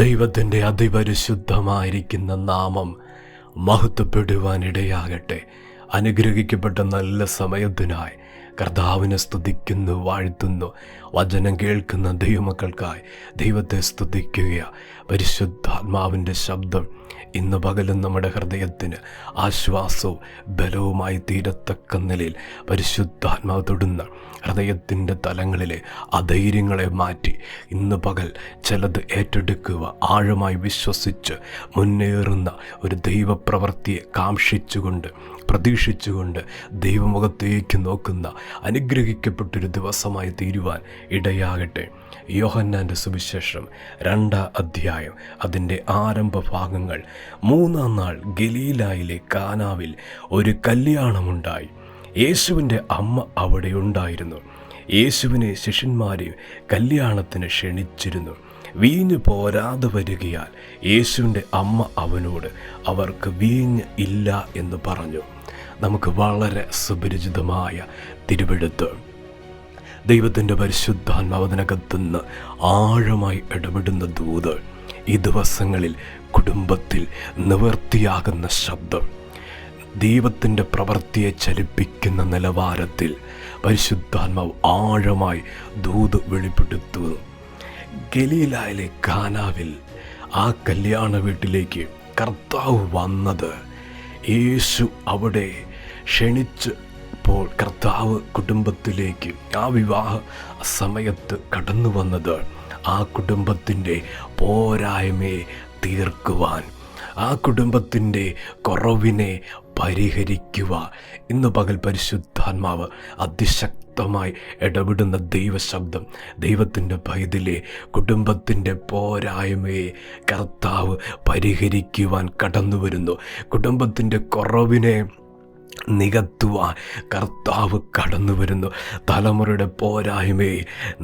ദൈവത്തിൻ്റെ അതിപരിശുദ്ധമായിരിക്കുന്ന നാമം മഹത്വപ്പെടുവാനിടയാകട്ടെ. അനുഗ്രഹിക്കപ്പെട്ട നല്ല സമയത്തിനായി കർത്താവിനെ സ്തുതിക്കുന്നു, വാഴ്ത്തുന്നു. വചനം കേൾക്കുന്ന ദൈവമക്കൾക്കായി ദൈവത്തെ സ്തുതിക്കുക. പരിശുദ്ധാത്മാവിൻ്റെ ശബ്ദം ഇന്ന് പകലും നമ്മുടെ ഹൃദയത്തിന് ആശ്വാസവും ബലവുമായി തീരത്തക്ക നിലയിൽ പരിശുദ്ധാത്മാവ് തൊടുന്ന ഹൃദയത്തിൻ്റെ തലങ്ങളിലെ അധൈര്യങ്ങളെ മാറ്റി ഇന്ന് പകൽ ചിലത് ഏറ്റെടുക്കുക, ആഴമായി വിശ്വസിച്ച് മുന്നേറുന്ന ഒരു ദൈവപ്രവൃത്തിയെ കാംക്ഷിച്ചുകൊണ്ട് പ്രതീക്ഷിച്ചുകൊണ്ട് ദൈവമുഖത്തേക്ക് നോക്കുന്ന അനുഗ്രഹിക്കപ്പെട്ടൊരു ദിവസമായി തീരുവാൻ ഇടയാകട്ടെ. യോഹന്നാൻ്റെ സുവിശേഷം 2-ാം അധ്യായം അതിൻ്റെ ആരംഭ ഭാഗങ്ങൾ. 3-ാം നാൾ ഗലീലായിലെ കാനാവിൽ ഒരു കല്യാണമുണ്ടായി. യേശുവിൻ്റെ അമ്മ അവിടെ ഉണ്ടായിരുന്നു. യേശുവിനെ ശിഷ്യന്മാരെ കല്യാണത്തിന് ക്ഷണിച്ചിരുന്നു. വീഞ്ഞ് പോരാതെ വരികയാൽ യേശുവിൻ്റെ അമ്മ അവനോട് അവർക്ക് വീഞ്ഞ് ഇല്ല എന്ന് പറഞ്ഞു. നമുക്ക് വളരെ സുപരിചിതമായ തിരുവെഴുത്ത്. ദൈവത്തിൻ്റെ പരിശുദ്ധാത്മാവിനകത്തുനിന്ന് ആഴമായി ഇടപെടുന്ന ദൂത്. ഈ ദിവസങ്ങളിൽ കുടുംബത്തിൽ നിവൃത്തിയാകുന്ന ശബ്ദം, ദൈവത്തിൻ്റെ പ്രവൃത്തിയെ ചലിപ്പിക്കുന്ന നിലവാരത്തിൽ പരിശുദ്ധാത്മാവ് ആഴമായി ദൂത് വെളിപ്പെടുത്തുന്നു. ഗലീലായിലെ കാനാവിൽ ആ കല്യാണ വീട്ടിലേക്ക് കർത്താവ് വന്നത്, യേശു അവിടെ ക്ഷണിച്ചപ്പോൾ കർത്താവ് കുടുംബത്തിലേക്ക് ആ വിവാഹ സമയത്ത് കടന്നു വന്നത് ആ കുടുംബത്തിൻ്റെ പോരായ്മയെ തീർക്കുവാൻ, ആ കുടുംബത്തിൻ്റെ കുറവിനെ പരിഹരിക്കുവാൻ. ഇന്ന് പകൽ പരിശുദ്ധാത്മാവ് അതിശക്തമായി ഇടപെടുന്ന ദൈവശബ്ദം, ദൈവത്തിൻ്റെ പൈതലെ കുടുംബത്തിൻ്റെ പോരായ്മയെ കർത്താവ് പരിഹരിക്കുവാൻ കടന്നു വരുന്നു. കുടുംബത്തിൻ്റെ കുറവിനെ നികത്തുവാൻ കർത്താവ് കടന്നു വരുന്നു. തലമുറയുടെ പോരായ്മയെ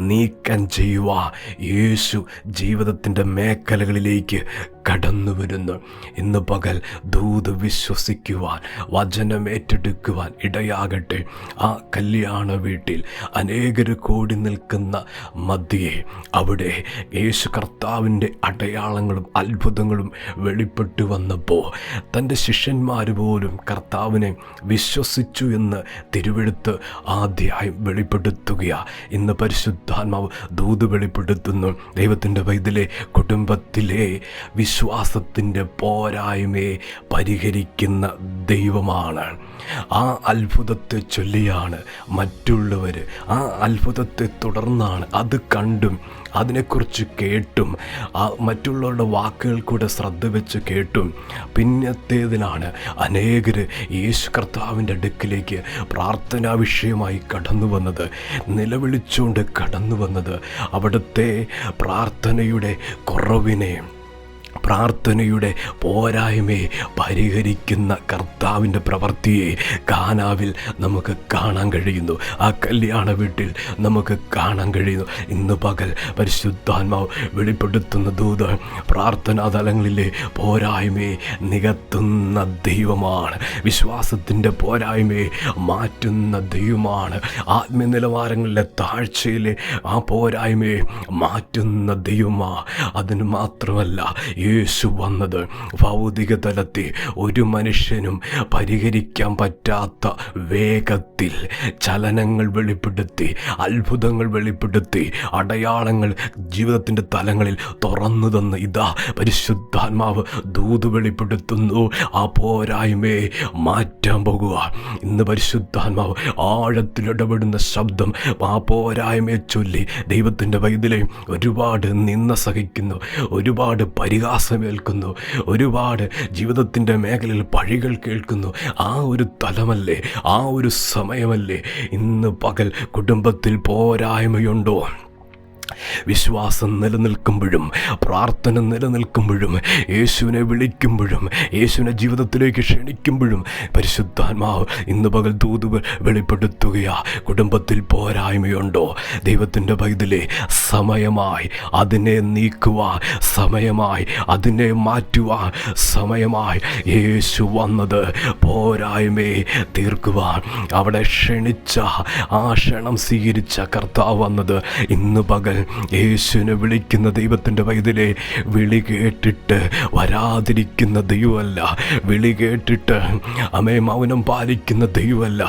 നീക്കം ചെയ്യുവാൻ യേശു ജീവിതത്തിൻ്റെ മേഖലകളിലേക്ക് കടന്നു വരുന്നു. ഇന്ന് പകൽ ദൂത് വിശ്വസിക്കുവാൻ, വചനം ഏറ്റെടുക്കുവാൻ ഇടയാകട്ടെ. ആ കല്യാണ വീട്ടിൽ അനേകർ കൂടി നിൽക്കുന്ന മധ്യേ അവിടെ യേശു കർത്താവിൻ്റെ അടയാളങ്ങളും അത്ഭുതങ്ങളും വെളിപ്പെട്ടു വന്നപ്പോൾ തൻ്റെ ശിഷ്യന്മാർ പോലും കർത്താവിനെ വിശ്വസിച്ചു എന്ന് തിരുവെഴുത്ത് ആദ്യമായി വെളിപ്പെടുത്തുകയാണ്. ഇന്ന് പരിശുദ്ധാത്മാവ് ദൂത് വെളിപ്പെടുത്തുന്നു. ദൈവത്തിൻ്റെ പൈതലെ കുടുംബത്തിലെ വിശ്വാസത്തിൻ്റെ പോരായ്മയെ പരിഹരിക്കുന്ന ദൈവമാണ്. ആ അത്ഭുതത്തെ ചൊല്ലിയാണ് മറ്റുള്ളവർ, ആ അത്ഭുതത്തെ തുടർന്നാണ് അത് കണ്ടും അതിനെക്കുറിച്ച് കേട്ടും മറ്റുള്ളവരുടെ വാക്കുകൾ കൂടെ ശ്രദ്ധ വെച്ച് കേട്ടും പിന്നത്തേതിനാണ് അനേകർ യേശു കർത്താവിൻ്റെ അടുക്കിലേക്ക് പ്രാർത്ഥനാ വിഷയമായി കടന്നു വന്നത്, നിലവിളിച്ചുകൊണ്ട് കടന്നു വന്നത്. അവിടുത്തെ പ്രാർത്ഥനയുടെ കുറവിനെ, പ്രാർത്ഥനയുടെ പോരായ്മയെ പരിഹരിക്കുന്ന കർത്താവിൻ്റെ പ്രവൃത്തിയെ കാനാവിൽ നമുക്ക് കാണാൻ കഴിയുന്നു. ആ കല്യാണ വീട്ടിൽ നമുക്ക് കാണാൻ കഴിയുന്നു. ഇന്ന് പകൽ പരിശുദ്ധാത്മാവ് വെളിപ്പെടുത്തുന്ന ദൂത് പ്രാർത്ഥനാ തലങ്ങളിലെ പോരായ്മയെ നികത്തുന്ന ദൈവമാണ്. വിശ്വാസത്തിൻ്റെ പോരായ്മയെ മാറ്റുന്ന ദൈവമാണ്. ആത്മീയ നിലവാരങ്ങളിലെ താഴ്ചയിലെ ആ പോരായ്മയെ മാറ്റുന്ന ദൈവമാണ്. അതിന് മാത്രമല്ല, യേശു വന്നത് ഭൗതിക തലത്തിൽ ഒരു മനുഷ്യനും പരിഹരിക്കാൻ പറ്റാത്ത വേഗത്തിൽ ചലനങ്ങൾ വെളിപ്പെടുത്തി, അത്ഭുതങ്ങൾ വെളിപ്പെടുത്തി, അടയാളങ്ങൾ ജീവിതത്തിൻ്റെ തലങ്ങളിൽ തുറന്നു തന്ന് ഇതാ പരിശുദ്ധാത്മാവ് ദൂത് വെളിപ്പെടുത്തുന്നു. ആ പോരായ്മയെ മാറ്റാൻ പോകുക. ഇന്ന് പരിശുദ്ധാത്മാവ് ആഴത്തിലിടപെടുന്ന ശബ്ദം ആ പോരായ്മയെ ചൊല്ലി ദൈവത്തിൻ്റെ പൈതലെ ഒരുപാട് നിന്ന സഹിക്കുന്നു, ഒരുപാട് പരിഹാസമേൽക്കുന്നു, ഒരുപാട് ജീവിതത്തിൻ്റെ മേഖലയിൽ പഴികൾ കേൾക്കുന്നു. ആ ഒരു തലമല്ലേ, ആ ഒരു സമയമല്ലേ ഇന്ന് പകൽ കുടുംബത്തിൽ പോരായ്മയുണ്ടോ? വിശ്വാസം നിലനിൽക്കുമ്പോഴും, പ്രാർത്ഥന നിലനിൽക്കുമ്പോഴും, യേശുവിനെ വിളിക്കുമ്പോഴും, യേശുവിനെ ജീവിതത്തിലേക്ക് ക്ഷണിക്കുമ്പോഴും പരിശുദ്ധാത്മാവ് ഇന്ന് പകൽ ദൂത് വെളിപ്പെടുത്തുകയാ. കുടുംബത്തിൽ പോരായ്മയുണ്ടോ? ദൈവത്തിൻ്റെ പൈതലെ സമയമായി അതിനെ നീക്കുവാൻ, സമയമായി അതിനെ മാറ്റുവാൻ, സമയമായി യേശു വന്നത് പോരായ്മയെ തീർക്കുവാൻ. അവിടെ ക്ഷണിച്ച, ആ ക്ഷണം സ്വീകരിച്ച കർത്താവ് വന്നത് ഇന്ന് പകൽ യേശുവിനെ വിളിക്കുന്ന ദൈവത്തിൻ്റെ പൈതലേ, വിളി കേട്ടിട്ട് വരാതിരിക്കുന്ന ദൈവമല്ല, വിളി കേട്ടിട്ട് മൗനം പാലിക്കുന്ന ദൈവമല്ല.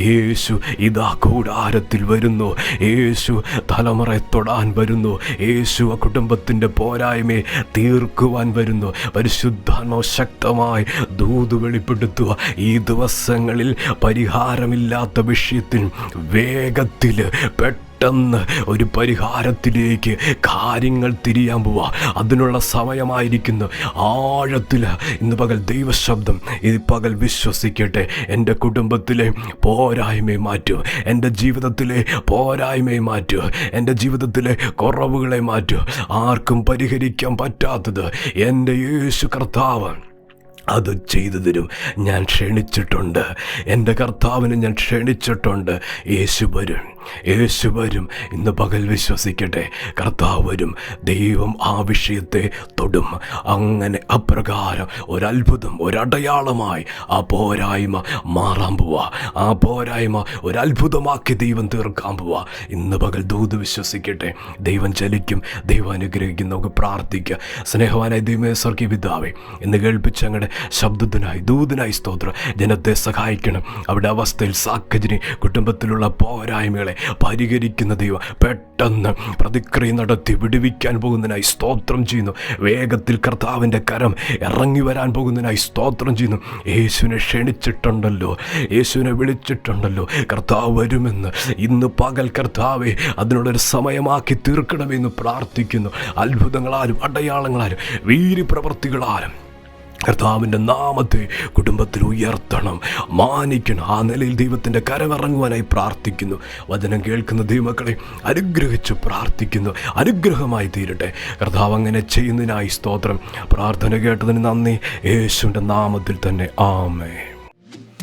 യേശു ഇതാ കൂടാരത്തിൽ വരുന്നു. യേശു തലമുറയെ തൊടാൻ വരുന്നു. യേശു ആ കുടുംബത്തിൻ്റെ പോരായ്മയെ തീർക്കുവാൻ വരുന്നു. പരിശുദ്ധാത്മാവ് ശക്തമായി ദൂത് വെളിപ്പെടുത്തുക. ഈ ദിവസങ്ങളിൽ പരിഹാരമില്ലാത്ത വിഷയത്തിൽ വേഗത്തിൽ പെട്ടെന്ന് ഒരു പരിഹാരത്തിലേക്ക് കാര്യങ്ങൾ തിരിയാൻ പോവുക. അതിനുള്ള സമയമായിരിക്കുന്നു. ആഴത്തിൽ ഇന്ന് പകൽ ദൈവശബ്ദം ഈ പകൽ വിശ്വസിക്കട്ടെ. എൻ്റെ കുടുംബത്തിലെ പോരായ്മയെ മാറ്റുക, എൻ്റെ ജീവിതത്തിലെ പോരായ്മയെ മാറ്റുക, എൻ്റെ ജീവിതത്തിലെ കുറവുകളെ മാറ്റുക. ആർക്കും പരിഹരിക്കാൻ പറ്റാത്തത് എൻ്റെ യേശു കർത്താവ് അത് ചെയ്തു തരും. ഞാൻ ക്ഷണിച്ചിട്ടുണ്ട്, എൻ്റെ കർത്താവിനെ ഞാൻ ക്ഷണിച്ചിട്ടുണ്ട്. യേശു വരും, യേശു വരും. ഇന്ന് പകൽ വിശ്വസിക്കട്ടെ, കർത്താവ് വരും. ദൈവം ആ വിഷയത്തെ തൊടും. അങ്ങനെ അപ്രകാരം ഒരത്ഭുതം, ഒരടയാളമായി ആ പോരായ്മ മാറാൻ പോവാ. ആ പോരായ്മ ഒരത്ഭുതമാക്കി ദൈവം തീർക്കാൻ പോവാ. ഇന്ന് പകൽ ദൂത് വിശ്വസിക്കട്ടെ. ദൈവം ചലിക്കും, ദൈവം അനുഗ്രഹിക്കും. നമുക്ക് പ്രാർത്ഥിക്കുക. സ്നേഹവാനായ ദൈവമേ, സ്വർഗീയ പിതാവേ, ഇന്ന് കേൾപ്പിച്ച അങ്ങയുടെ ശബ്ദത്തിനായി, ദൂതിനായി സ്തോത്രം. ജനത്തെ സഹായിക്കണം. അവിടെ അവസ്ഥയിൽ സാഹചര്യ കുടുംബത്തിലുള്ള പോരായ്മകളെ പരിഹരിക്കുന്ന ദൈവം പെട്ടെന്ന് പ്രതിക്രിയ നടത്തി വിടുവിക്കാൻ പോകുന്നതിനായി സ്തോത്രം ചെയ്യുന്നു. വേഗത്തിൽ കർത്താവിൻ്റെ കരം ഇറങ്ങി വരാൻ പോകുന്നതിനായി സ്തോത്രം ചെയ്യുന്നു. യേശുവിനെ ക്ഷണിച്ചിട്ടുണ്ടല്ലോ, യേശുവിനെ വിളിച്ചിട്ടുണ്ടല്ലോ. കർത്താവ് വരുമെന്ന് ഇന്ന് പകൽ കർത്താവെ അതിനുള്ളൊരു സമയമാക്കി തീർക്കണമെന്ന് പ്രാർത്ഥിക്കുന്നു. അത്ഭുതങ്ങളാലും അടയാളങ്ങളാലും വീര്യപ്രവർത്തികളാലും കർത്താവിൻ്റെ നാമത്തെ കുടുംബത്തിൽ ഉയർത്തണം, മാനിക്കണം. ആ നിലയിൽ ദൈവത്തിൻ്റെ കരമിറങ്ങുവാനായി പ്രാർത്ഥിക്കുന്നു. വചനം കേൾക്കുന്ന ദൈവമക്കളെ അനുഗ്രഹിച്ച് പ്രാർത്ഥിക്കുന്നു. അനുഗ്രഹമായി തീരട്ടെ. കർത്താവ് അങ്ങനെ ചെയ്യുന്നതിനായി സ്തോത്രം. പ്രാർത്ഥന കേട്ടതിന് നന്ദി. യേശുവിൻ്റെ നാമത്തിൽ തന്നെ ആമേൻ.